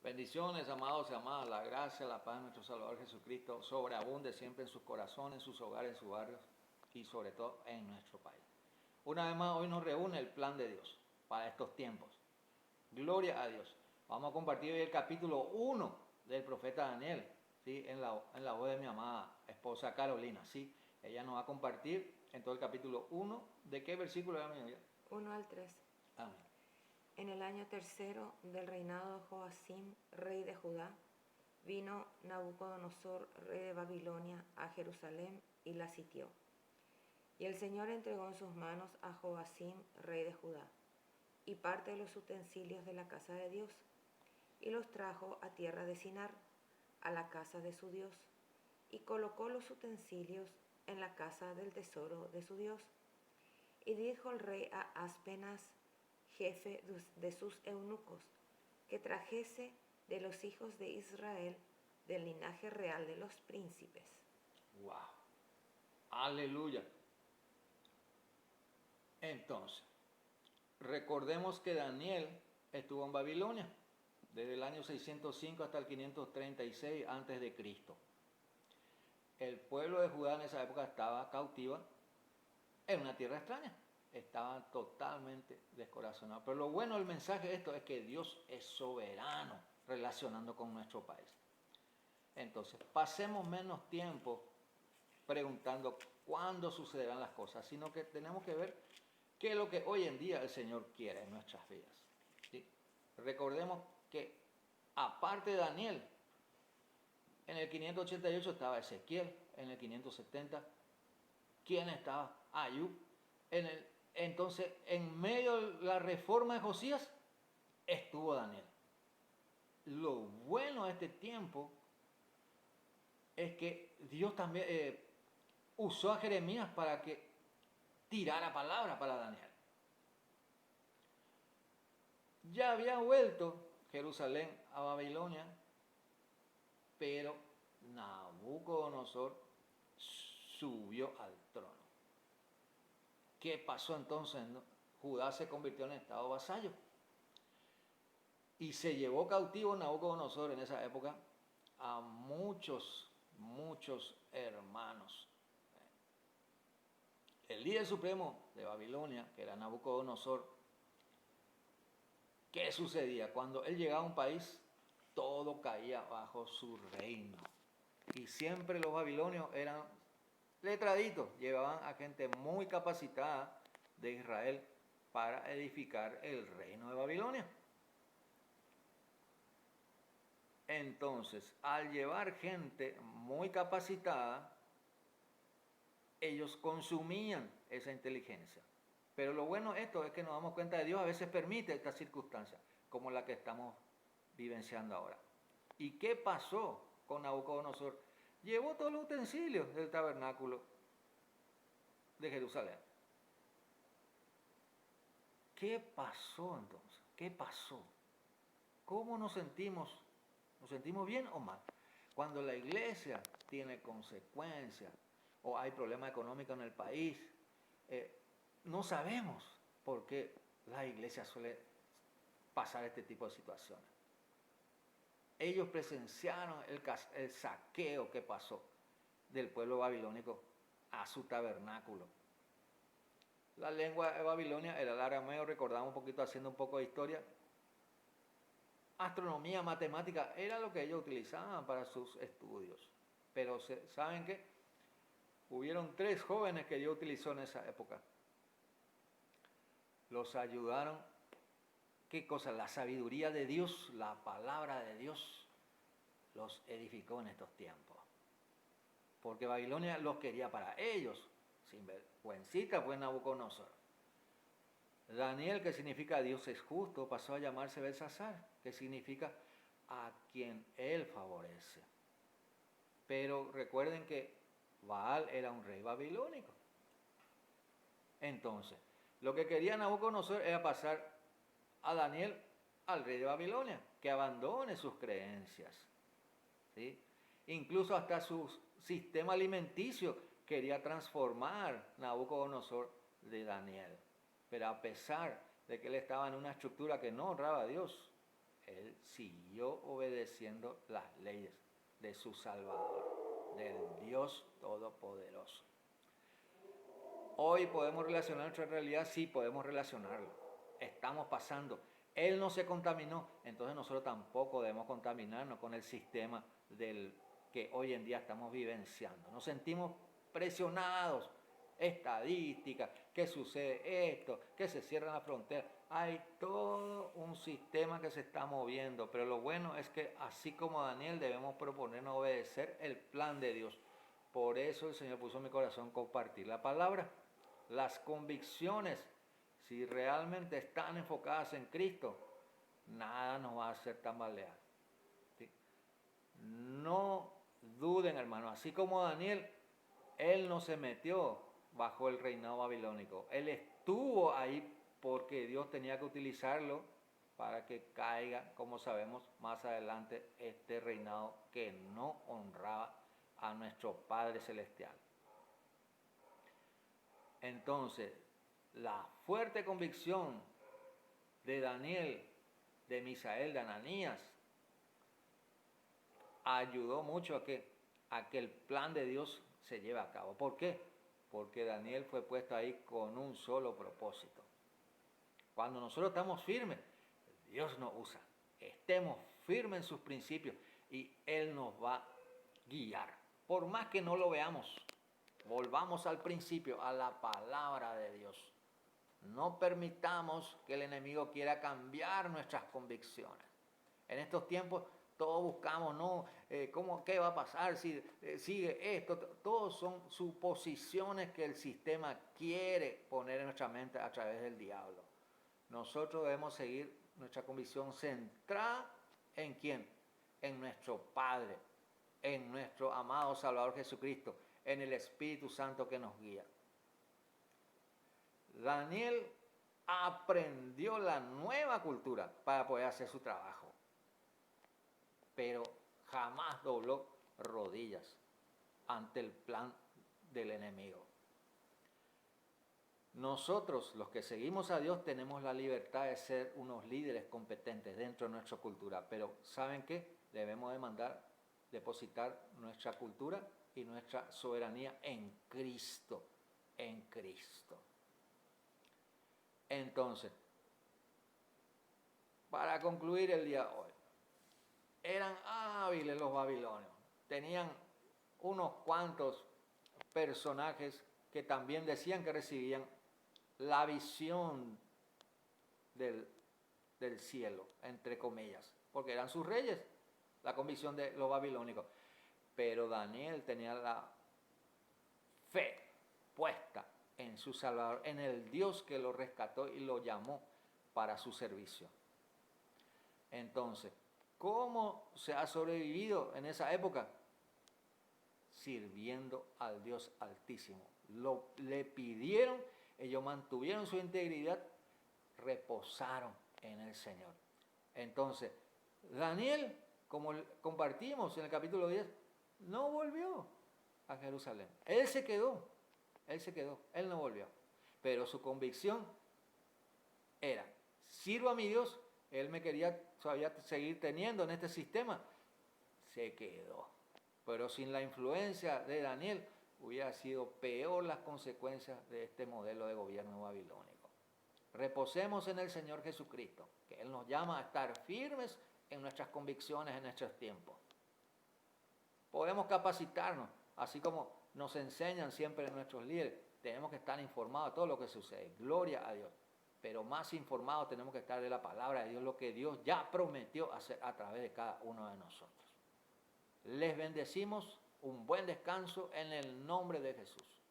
Bendiciones, amados y amadas. La gracia, la paz de nuestro Salvador Jesucristo sobreabunde siempre en sus corazones, en sus hogares, en sus barrios y sobre todo en nuestro país. Una vez más, hoy nos reúne el plan de Dios para estos tiempos. Gloria a Dios. Vamos a compartir hoy el capítulo 1 del profeta Daniel, ¿sí? en la voz de mi amada esposa Carolina. ¿Sí? Ella nos va a compartir en todo el capítulo 1. ¿De qué versículo era mi? 1 al 3. Amén. En el año tercero del reinado de Joacim, rey de Judá, vino Nabucodonosor, rey de Babilonia, a Jerusalén y la sitió. Y el Señor entregó en sus manos a Joacim, rey de Judá, y parte de los utensilios de la casa de Dios, y los trajo a tierra de Sinar, a la casa de su Dios, y colocó los utensilios en la casa del tesoro de su Dios. Y dijo el rey a Aspenaz, jefe de sus eunucos, que trajese de los hijos de Israel, del linaje real de los príncipes. ¡Wow! ¡Aleluya! Entonces, recordemos que Daniel estuvo en Babilonia desde el año 605 hasta el 536 antes de Cristo. El pueblo de Judá en esa época estaba cautiva en una tierra extraña. Estaban totalmente descorazonados. Pero lo bueno del mensaje de esto es que Dios es soberano relacionando con nuestro país. Entonces, pasemos menos tiempo preguntando cuándo sucederán las cosas, sino que tenemos que ver qué es lo que hoy en día el Señor quiere en nuestras vidas. ¿Sí? Recordemos que aparte de Daniel, en el 588 estaba Ezequiel, en el 570, ¿quién estaba? Ayub. Entonces, en medio de la reforma de Josías, estuvo Daniel. Lo bueno de este tiempo es que Dios también usó a Jeremías para que tirara palabra para Daniel. Ya había vuelto Jerusalén a Babilonia, pero Nabucodonosor subió al trono. ¿Qué pasó entonces? Judá se convirtió en estado vasallo. Y se llevó cautivo Nabucodonosor en esa época a muchos hermanos. El líder supremo de Babilonia, que era Nabucodonosor, ¿qué sucedía? Cuando él llegaba a un país, todo caía bajo su reino. Y siempre los babilonios eran letraditos, llevaban a gente muy capacitada de Israel para edificar el reino de Babilonia. Entonces, al llevar gente muy capacitada, ellos consumían esa inteligencia. Pero lo bueno de esto es que nos damos cuenta de Dios a veces permite estas circunstancias, como la que estamos vivenciando ahora. ¿Y qué pasó con Nabucodonosor? Llevó todos los utensilios del tabernáculo de Jerusalén. ¿Qué pasó entonces? ¿Qué pasó? ¿Cómo nos sentimos? ¿Nos sentimos bien o mal? Cuando la iglesia tiene consecuencias o hay problemas económicos en el país, no sabemos por qué la iglesia suele pasar este tipo de situaciones. Ellos presenciaron el saqueo que pasó del pueblo babilónico a su tabernáculo. La lengua de Babilonia era el arameo, recordamos un poquito haciendo un poco de historia. Astronomía, matemática, era lo que ellos utilizaban para sus estudios. Pero ¿saben qué? Hubieron 3 jóvenes que Dios utilizó en esa época. Los ayudaron. ¿Qué cosa? La sabiduría de Dios, la palabra de Dios, los edificó en estos tiempos. Porque Babilonia los quería para ellos. Sin vergüencita fue Nabucodonosor. Daniel, que significa Dios es justo, pasó a llamarse Belsasar, que significa a quien él favorece. Pero recuerden que Baal era un rey babilónico. Entonces, lo que quería Nabucodonosor era pasar a Daniel al rey de Babilonia, que abandone sus creencias. ¿Sí? Incluso hasta su sistema alimenticio quería transformar Nabucodonosor de Daniel. Pero a pesar de que él estaba en una estructura que no honraba a Dios, él siguió obedeciendo las leyes de su Salvador, del Dios Todopoderoso. Hoy podemos relacionar nuestra realidad, sí podemos relacionarlo. Estamos pasando. Él no se contaminó, entonces nosotros tampoco debemos contaminarnos con el sistema del que hoy en día estamos vivenciando. Nos sentimos presionados, estadísticas, que sucede esto, que se cierran las fronteras. Hay todo un sistema que se está moviendo, pero lo bueno es que así como Daniel debemos proponernos obedecer el plan de Dios. Por eso el Señor puso en mi corazón compartir la palabra. Las convicciones, si realmente están enfocadas en Cristo, nada nos va a hacer tambalear. ¿Sí? No duden, hermano, así como Daniel, él no se metió bajo el reinado babilónico. Él estuvo ahí porque Dios tenía que utilizarlo para que caiga, como sabemos más adelante, este reinado que no honraba a nuestro Padre Celestial. Entonces, la fuerte convicción de Daniel, de Misael, de Ananías, ayudó mucho a que el plan de Dios se lleve a cabo. ¿Por qué? Porque Daniel fue puesto ahí con un solo propósito. Cuando nosotros estamos firmes, Dios nos usa. Estemos firmes en sus principios y Él nos va a guiar. Por más que no lo veamos, volvamos al principio, a la palabra de Dios. No permitamos que el enemigo quiera cambiar nuestras convicciones. En estos tiempos todos buscamos, ¿no? ¿Qué va a pasar si sigue esto? Todos son suposiciones que el sistema quiere poner en nuestra mente a través del diablo. Nosotros debemos seguir nuestra convicción centrada en ¿quién? En nuestro Padre, en nuestro amado Salvador Jesucristo, en el Espíritu Santo que nos guía. Daniel aprendió la nueva cultura para poder hacer su trabajo, pero jamás dobló rodillas ante el plan del enemigo. Nosotros, los que seguimos a Dios, tenemos la libertad de ser unos líderes competentes dentro de nuestra cultura, pero ¿saben qué? Debemos depositar nuestra cultura y nuestra soberanía en Cristo, en Cristo. Entonces, para concluir el día de hoy, eran hábiles los babilonios, tenían unos cuantos personajes que también decían que recibían la visión del cielo, entre comillas, porque eran sus reyes, la convicción de los babilónicos. Pero Daniel tenía la fe puesta en su Salvador, en el Dios que lo rescató y lo llamó para su servicio. Entonces, ¿cómo se ha sobrevivido en esa época? Sirviendo al Dios Altísimo. Le pidieron, ellos mantuvieron su integridad, reposaron en el Señor. Entonces, Daniel, como compartimos en el capítulo 10, no volvió a Jerusalén. Él se quedó, él no volvió. Pero su convicción era, sirvo a mi Dios, él me quería todavía seguir teniendo en este sistema, se quedó. Pero sin la influencia de Daniel, hubiera sido peor las consecuencias de este modelo de gobierno babilónico. Reposemos en el Señor Jesucristo, que Él nos llama a estar firmes en nuestras convicciones en estos tiempos. Podemos capacitarnos, así como nos enseñan siempre nuestros líderes, tenemos que estar informados de todo lo que sucede. Gloria a Dios. Pero más informados tenemos que estar de la palabra de Dios, lo que Dios ya prometió hacer a través de cada uno de nosotros. Les bendecimos, un buen descanso en el nombre de Jesús.